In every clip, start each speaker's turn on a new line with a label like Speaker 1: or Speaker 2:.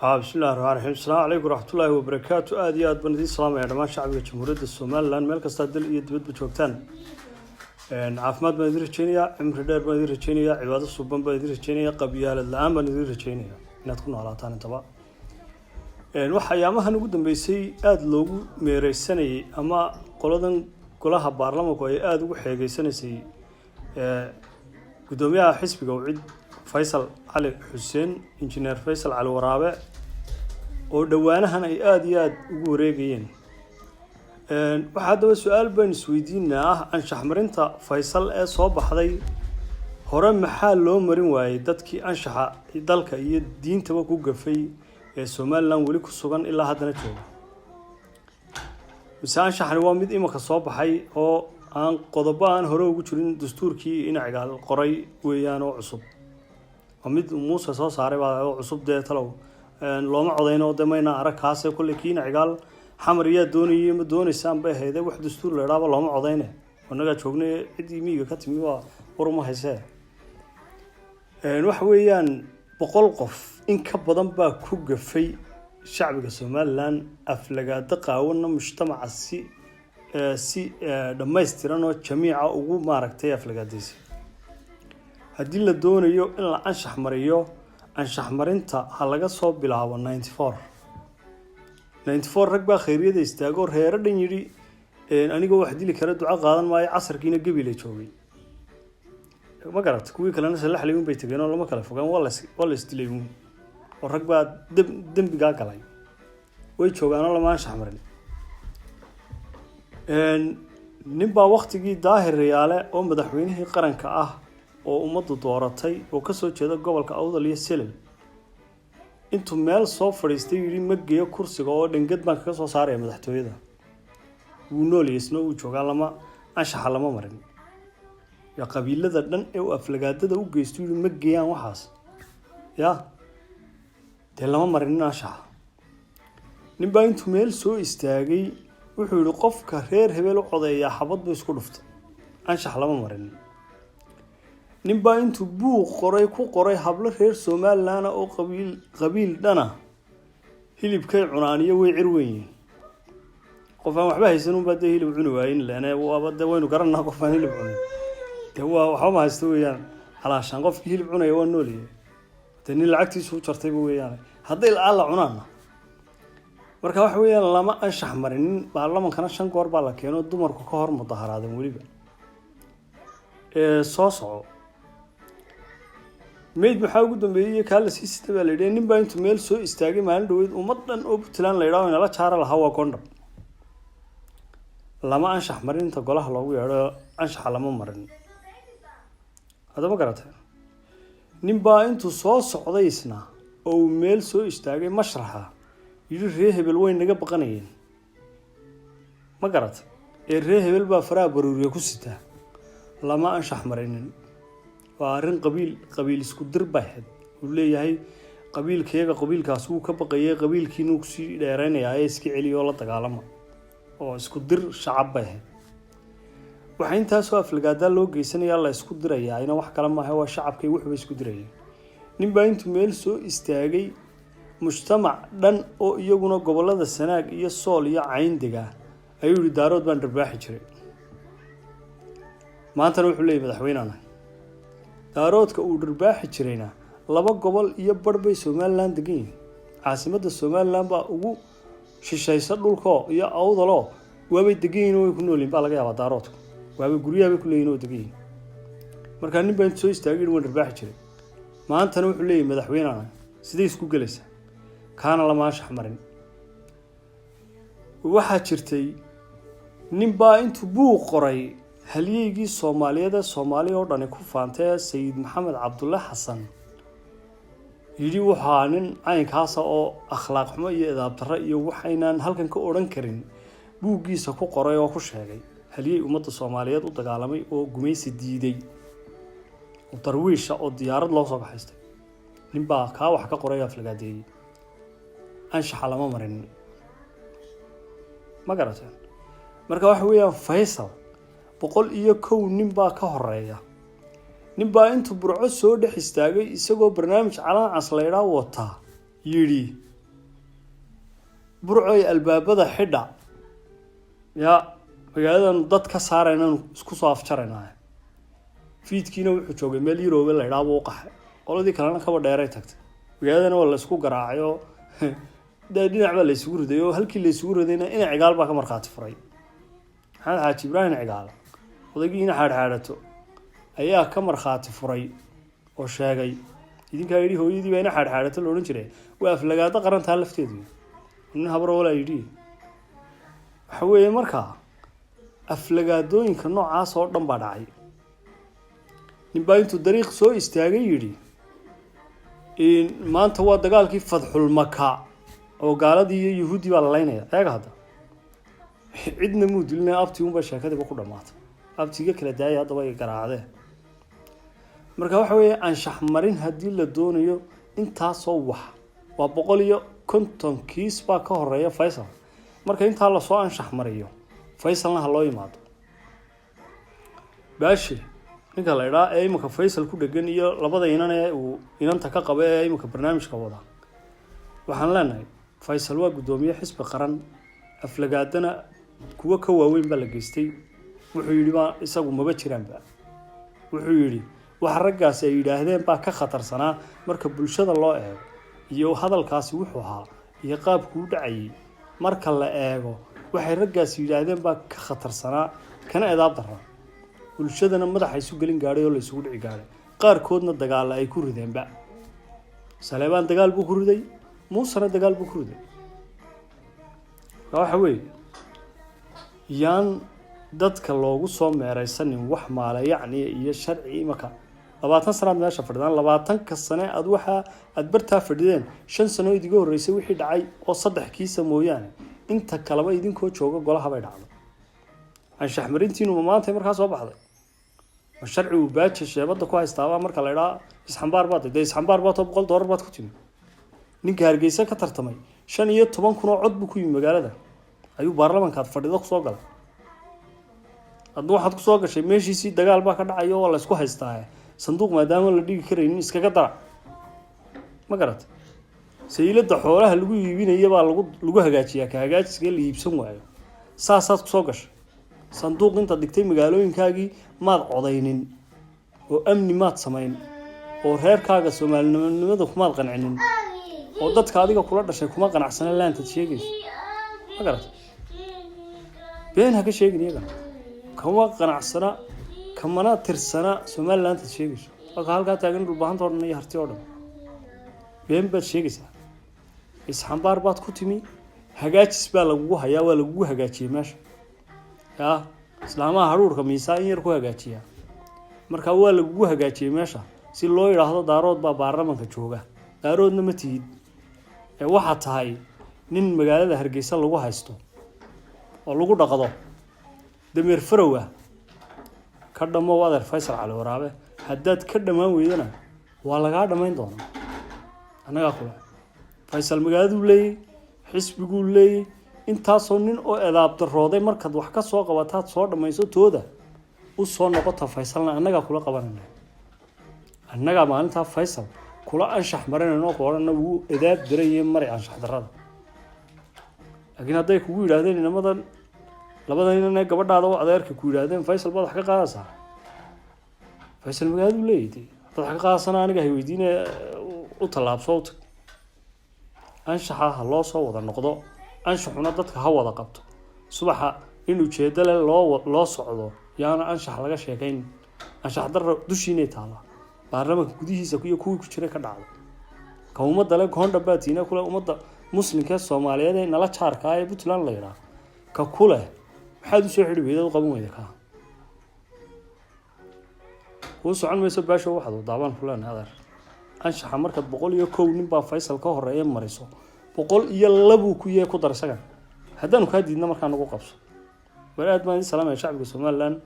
Speaker 1: بسم الله الرحمن الرحيم السلام عليكم ورحمة الله وبركاته آدي آد بندي السلام يا جماعة شعبي جمهورية الصومال لأن ملك استدل يدبد بجوكتان عافماد بندير الشينية عمر دار بندير الشينية عباد الصوبان بندير الشينية قبيلة العام بندير الشينية نتكلم على تاني طبعا waxa yaamahan ugu dambeysay aad loogu meereysanay ama qoladan golaha baarlamaanku ay aad ugu xeegeysanaysay gudoomiyaha xisbiga wicid Faisal Ali Hussein engineer Faisal Ali Waraabe oo dhawaanahan ay aad iyo aad ugu wareegayeen waxa daba su'aal baan isweydiinaa anshax marinta Faisal ee soo baxday hore maxaa loo marin waayay dadkii anshaxa dalka iyo diintaba ku gafay Somaliland wali ku sugan ilaa haddana jooga misaan shaxni waa mid imaka soo baxay oo aan qodobo aan hore ugu jirin dastuurkii inacigaal qoray weeyaan oo cusub mid Muuse soo saaray baa oo cusub deetalow looma codeyno damayna arag kaasay kulli kiina cigaal xamar iyo dooniyay ma doonaysaan bay hayday wax dastuur leedaaba looma codeyne wanaga joognay cid imiga ka timi waa warma haysee wax weeyaan boqol qof in ka badan baa ku gafay shacbiga Somaliland aflagaada qaawana mujtamaca si dhameystiran oo jamiica ugu maaragtay aflagaadaysi hadii la doonayo in la anshax mariyo anshax marinta ha laga soo bilaabo 94 rag baa khayriyada istaago reero dhan yiri aniga wax dili kara duco qaadan maayo casarkiina gabil ay joogay ma garat kuwii kalena salax leeyun bay tageen oo lama kala fogaan wala isdileeyun oo rag baa dambiga galay way joogaan lama anshax marin nin baa waqtigii daahir riyaale oo madaxweynihii qaranka ah oo umadu dooratay oo ka soo jeeda gobolka Awdal iyo Selel intuu meel soo fadhiistay yiri ma geeyo kursiga oo dhangad baan ka soo saaray madaxtooyada uu nooleysno uu joogaa lama anshax lama marin ya qabiilada dhan ee aflagaadada u geystay ma geeyaan waxaas ya de lama marin anshax nin baa intuu meel soo istaagay wuxuu yiri qofka reer hebel u codeeya xabad buu isku dhuftay anshax lama marin nin baa intuu buuq ku qoray hablo reer Somaliland oo qabiil dhana hilibkay cunaaniyo way cirweeyeen qofaan waxba haysan baa de hilib cuni waayeen laana waa de waynu garanaa qofaan hilib cunay de waa waxa ma haysto weeyaan halaashan qofkii hilib cunay waa nooliyay de nin lacagtiisu u jartay weeyaan haddii la cunaana marka wax weeyaan lama anshax marin baarlamaankana 5 goor baa la keenay dumarku ka hor mudaharaadeen waliba soo soco meed maxaa ugu dambeeyay kala siista baa leeyahay nin baa intuu meel soo istaagay maalin dhaweyd ummadan oo Puntland la yiraahdo in la jaara lahaa waa kondham lama anshax marinta golaha loogu yeero anshax lama marin hada ma garatay nin baa intuu soo socday isna oo meel soo istaagay mashraxa yiri reer hebel way naga baqanayeen ma garatay reer hebel baa faraa baruuriye ku sita lama anshax marinin waa arin qabiil isku dir baahid uu leeyahay qabiilkaas uu ka baqayay qabiilkiina uu si dheereynaya iska celiyo la dagaalamo oo isku dir shacab baahid waxa intaas oo aflagaada loo geysanayaa la isku dirayaa ina wax kala ma aha waa shacabkay wuxuu isku dirayay nin baa intuu meel soo istaagay mujtamac dhan oo iyaguna gobolada Sanaag iyo Sool iyo Cayndiga ayuu daarood baan darbaaxi jiray maanta wuxuu leeyahay madaxweynaha daaroodka uu darbaaxi jirayna laba gobol iyo barbay Somaliland degan caasimada Somaliland baa ugu shishaysa dhulka iyo Awdalo waabay degan oo ku noolin baa laga yaabaa daaroodka waabay guriyada ku leeyeen oo degan marka nin baa soo istaagay inuu darbaaxi jiray maanta wuxuu leeyahay madaxweynaha sidee isku galaysa kaana lama anshax marin waxa jirtay nin baa intuu buuq qoray halyeygii Soomaaliyeed Soomaaliya oo dhan ku faantay Sayid Maxamed Cabdulle Xasan yiri waxa nin aynkaas oo akhlaaq xumo iyo edab darro iyo waxaynan halkan ka oran karin buugiisa ku qoray oo ku sheegay halyey ummadda Soomaaliyeed u dagaalamay oo gumaysi diiday oo darwiisha oo diyaarad loo soo baxaystay nin baa ka wax ka qoray aflagaadeeyay anshax lama marin ma garateen marka wax weeyaan Faisal boqol iyo 1 nin baa ka horeeya nin baa intuu burco soo dhex istaagay isagoo barnaamij calaan casleeraa wata yiri burcoy albaabada xidha yaa magaaladan dad ka saarayna isku soo afjaraynaay fiidkiina wuxuu joogay meel Yuroobe la yiraahdo oo qaxay qoladii kalena kaba dheeray tagtay magaaladana waa la isku garaacay oo dhinac baa la isugu riday oo halkii la isugu ridayna in cigaal baa ka marqaati furay maxamed xaaji ibraahim cigaal odagiina xaadxaadato ayaa ka marqaati furay oo sheegay idinka yiri hooyadii bayna xaadxaadato loo oran jiray waa aflagaada qaranta lafteedu nin habar wala yiri waxa weeye markaa aflagaadooyinka noocaas oo dhan baa dhacay ninbaa intuu dariiq soo istaagay yiri in maanta waa dagaalkii fadxul maka oo gaaladii iyo yahuudi baa la leynaya eega hadda cidna muu dilnaa abti uun ba sheekadiiba ku dhamaatay abtiga kala daayay hadda way garaacdeen marka waxa weeye anshax marin hadii la doonayo intaas oo wax waa 150 kiis baa ka horeeya Faisal marka inta la soo anshax mariyo Faisalna ha loo yimaado baashi ninka la yiraahdo imika Faisal ku dhagan iyo labada inana uu inanta ka qabay imika barnaamijka wada waxaan leenahay Faisal waa gudoomiye xisbi qaran aflagaadana kuwa ka waaweyn baa la geystay wuxuu yiri ba isagu maba jiraan ba wuxuu yiri wax raggaas ay yiraahdeen baa ka khatarsanaa marka bulshada loo eego iyo hadalkaasi wuxuu ahaa iyo qaabku u dhacay marka la eego waxay raggaas yiraahdeen baa ka khatarsanaa kana eedaab daran bulshadana madaxa isu gelin gaaray oo la isugu dhici gaaray qaar koodna dagaal ay ku rideen ba Saleebaan dagaal buu ku riday Muusana dagaal buu ku riday waxa weeye yaan dadka loogu soo meeraysanin wax maalay yacni iyo sharci imaka 20 sano meesha fadhidaan 20 ka sano aad waxa aad bartaa fadhideen 5 sano idiga horeysay wixii dhacay oo 3 kiisa mooyaan inta kaleba idinkoo jooga golaha bay dhacdo anshax marintiinu maanta markaa soo baxday sharci uu baaji sheebada ku haystaaba marka la yiraahdo isxambaar baad isxambaar baad $100 baad ku timi ninka Hargeysa ka tartamay 15 kun oo cod buu ku yimid magaalada ayuu baarlamaanka fadhido ku soo galay hadda waxaad ku soo gashay meeshiisii dagaal baa ka dhacay oo la isku haystaa sanduuq maadaama la dhigi karaynin iskaga dara ma garat sayilada xoolaha lagu iibinayo baa lagu hagaajiyaa ka hagaajiska la iibsan waayo saasaad ku soo gashay sanduuq inta dhigtay magaalooyinkaagii maad codaynin oo amni maad samayn oo reerkaaga Soomaalinimada kuma qancinin oo dadka adiga kula dhashay kuma qanacsana laanta sheegayso ma garat been ha ka sheegniyaga kuma qanacsana kamana tirsana Somaliland sheegayso halka taagan dhul baahan toodna iyo harti oo dhan been baad sheegaysaa isxambaar baad ku timi hagaajis baa lagu hayaa waa lagu hagaajiyay meesha yaa islaamaha haruurka miisaan yar ku hagaajiya marka waa lagu hagaajiyay meesha si loo yiraahdo daarood baa baarlamaanka jooga daaroodna ma tiid waxa tahay nin magaalada Hargeysa lagu haysto oo lagu dhaqdo dameer farowa ka dhamo wada Faisal Cali Waraabe haddaad ka dhamaan weydana waa laga dhamayn doonaa anaga kula Faisal magaaladu leey xisbigu leey intaasoo nin oo eedaab darooday markaad wax ka soo qabataad soo dhamayso tooda u soo noqota Faisalna anaga kula qabanayna anaga maalinta Faisal kula anshax marinayno qoorana uu eedaab diray maray anshax darada laakiin hadday kugu yiraahdeen inamadan labadan inana gabadhaada oo adeerka ku yiraahdeen Faisal baad wax ka qaadaysaa Faisal magaaladu leeyahay dad wax ka qaadasana aniga hay weydiinay u talaabso anshaxa loo soo wada noqdo anshaxuna dadka ha wada qabto subaxa inuu jeedale loo socdo yaana anshax laga sheekayn anshax darro dushiinay taala baarlamaanka gudihiisa ku ku jira ka dhacdo ka umada la goon dhabaatiina kula umada muslimka Soomaaliyeed ee nala jaarka ay Puntland la yiraahdo ka kule waxaad u soo xidhiidhay qaban weyda ka oo socon mayso baasho waxaad daaban fulaan hadar anshaxa marka 101 nin baa Faisal ka horeeyay mariso 102 ku yeey ku darsagan haddaan ka diidna markaan ugu qabso walaad ma salaamay shacabka Soomaaliland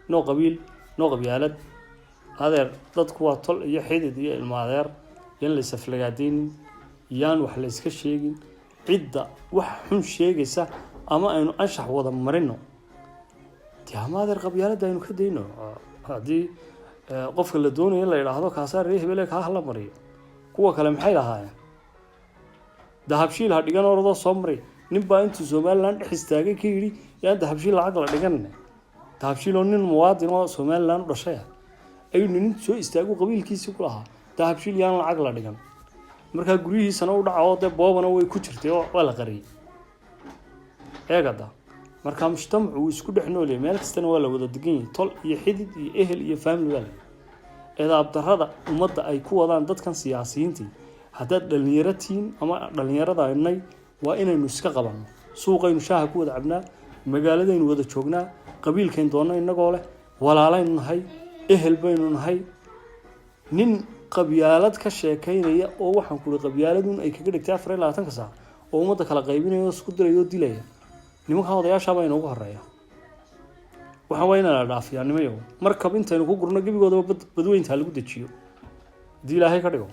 Speaker 1: noo qabiil noo qabyaalad adeer dadku waa tol iyo xidid iyo ilmaadeer in la saflagaadin yaan wax la iska sheegin cidda wax xun sheegaysa ama aynu anshax wada marino tiamaadeer qabyaalada aynu ka deeyno hadii qofka la doonayo in la yiraahdo kaasaar hebel ka hal mariyo kuwa kale maxay lahaayeen dahabshiil ha dhigan ordo soo maray ninbaa intuu Somaliland dhex istaagay ka yidhi yaa dahabshiil lacag la dhigan dahabshiil oo nin muwaadin oo Somaliland u dhashay ayuu nin soo istaago qabiilkiisa ku lahaa dahabshiil yaan lacag la dhigan markaa gurihiisana u dhaco dee boobana way ku jirtay oo waa la qariyay eegada markaa mujtamacu uu isku dhex nool yahay meel kastana waa la wada degan yahay tol iyo xidid iyo ehel iyo family wal eedaab darrada ummadda ay ku wadaan dadkan siyaasiyiintii haddaad dhalinyaratiin ama dhalinyarada aynay waa inaynu iska qabanno suuqaynu shaaha ku wada cabnaa magaaladaynu wada joognaa qabiilkayn doona inagoo leh walaalaynu nahay ehel baynu nahay nin qabyaalad ka sheekaynaya oo waxaan ku qabyaaladun ay kaga dhigtay 24 saac oo ummadda kala qaybinayo isku dirayo dilaya nimanka odayaasha baa inoogu horeeya waxaan wayna la dhaafiyaa nimayo markab intaynu ku gurno gabigooda badweynta lagu dajiyo dii ilaahay ka dhigo